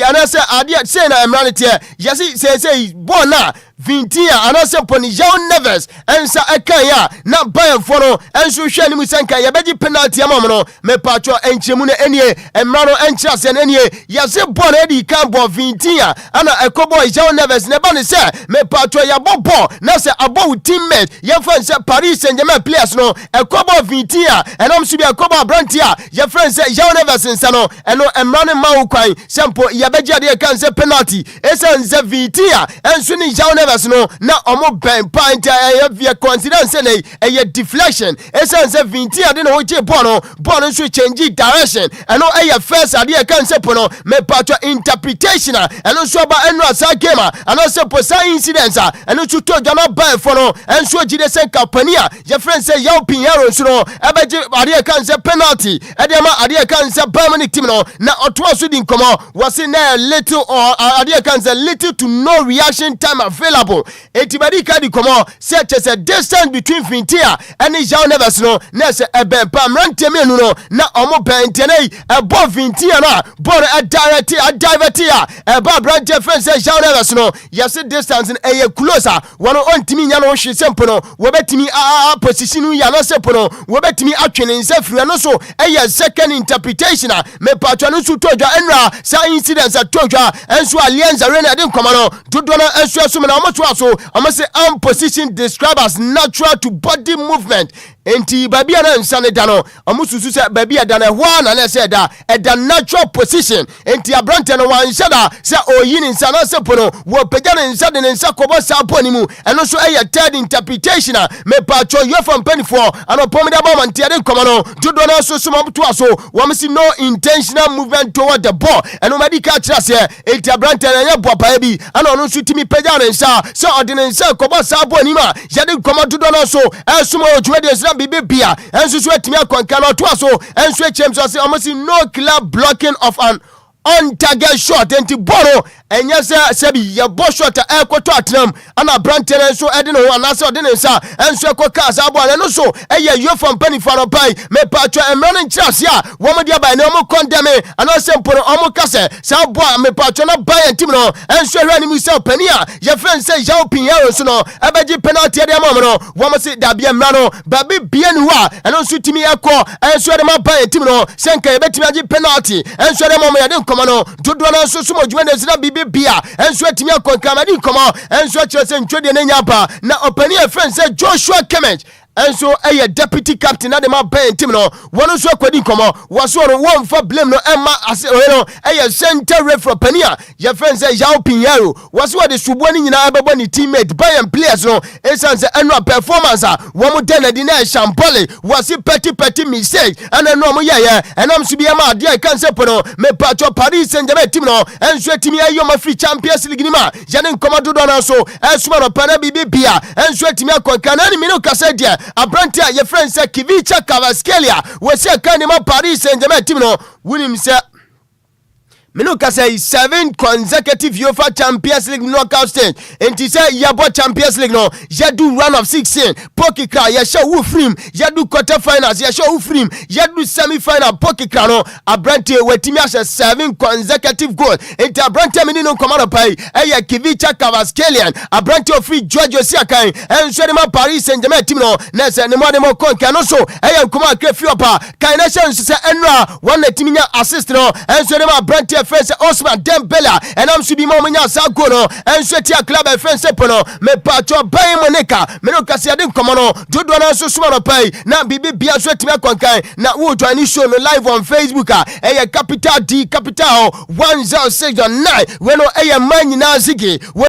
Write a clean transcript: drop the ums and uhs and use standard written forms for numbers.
anase ade say na emra te yesi say bona Vintia anase poni João Neves ensa ekan ya na Bayern for no enso hwe ni musanka ye beji penalty amam no me patcho enchemu na enie emra no enchira se na enie yesi bona edi kan bo Vintia ana ekobo João Neves ne ba ne se me patcho ya bobo na se abo teammate ye fan se Paris Saint-Germain players no ekobo Vintia enom su bi ekobo abrantia ye fan se João Neves nsa no eno emra ne ma ukwan sempo ye beji ade kan se penalty esense Vintia enso ni João Neves no na omo ben point via coincidence ne deflection esense Vintia de no hoje ball no so change direction eno first ade kan se po no me patcho interpretation eno so ba eno asa game eno se po sa incidents eno so to jana ban for no enso gide se compania your friend say João Pinheiro so no ebeji ade kan se penalty ade ma ade kan se Bayern team no na oto so din komo was in a little or ade kan se little to no reaction time available. Etibadi kadi komo such as a distance between Vintia and João Neves no na se eben pam rantemi enu no na omo bentene above Vintia na ball a direct a ba brand defense João Neves no yes distance e closer one on timi nya no hwe sempo no wo betimi position ya no sempo no wo betimi atwene nsafiri no so second interpretation me patwa no su todwa enra sa incidents atodwa enso Allianz Arena de komo no dodo no enso so na so I'm say position described as natural to body movement. Enti baby ana nsane da no amususu se baby ada na hwa na say da da natural position enti abrante no wan shada se oyini nsana se pono wo pega ne nsade ne nsa kobo sa poni mu eno so third interpretation me patcho you from penny for ano pomida ba man tiade komo no dodo na so so mabto aso wo see no intentional movement toward the ball eno medical kira se enti abrante na nya bopa bi ana no so timi pega ne nsa se odine nsa kobo sa poni ma yade komo dodo na so esumo otwe de bibia enso so atimi akwanka no to aso enso echem so say almost no clear blocking of an on target shot enti boro enya sebi ya bo shot ekoto atnam ana brante enso ede no anase ode ne nsa enso ekoka asabo ana no so you from penny for pai me patcho emran nchase a wo mo dia bai na mo condemn ana semporo omo kase sabo me patcho na bai team no enso hwa ni mu se penny a ye friend say João Pinheiro so no abeji penalty de amom no wo mo se da bia mra no ba bi bia ni wa enso timi ekọ enso de ma bai team no senka ye betimi agi penalty enso de mom ya de komo no dodo na so sumo dwuma de sina bibia enso atimi akonka di komo enso chese ntwede na nyapa na opani a friend say Joshua Kimmich enso deputy captain na de ma ben team no wono so akwadi komo waso ro won fa blame no emma ase no center ref for pania your friend say João Pinheiro waso de subo ni nyina abebo ni teammate Bayern players no esanse eno performance wo mo den na champole wasi petty mistake ana no mo ye enam so bia ma de kan se pono me patcho Paris Saint-Germain team no enso timi ayo ma free Champions League ni ma jane nkomodo do na so esuma no pana bibia enso timi akonka na ni mi no kasa dia Abrantia your friend say Kivicha Kvaratskhelia we say kan ma Paris Saint-Germain team no winim say Minuka say 7 consecutive UEFA Champions League knockout stage. And he say yabo Champions League no. Yadu round of 16. Pokikra yasha ufrim. Yadu quarterfinals yasha ufrim. Yadu semi-final pokikra no. Abrante wetimi asha 7 consecutive goals. And Abrante minino komano pai. Eya Kivicha Kvaratskhelia. Abrante free George Osiakai. And Shedima Paris Saint-Germain team no. Nese ne mo de mo konka no so. Eya nkoma krefi opa. Kaination se enra one timinya assist no. And Shedima Abrante friends Osman Dembele and I'm subi mo nya sa go no and swetia club friends pono me patcho Bayern Munich me no kasi ade komo no dodo na so suma no pai na bibi bia swetime konkan na wo join show no live on Facebook capital D capital 106.9 we no man nyina zigi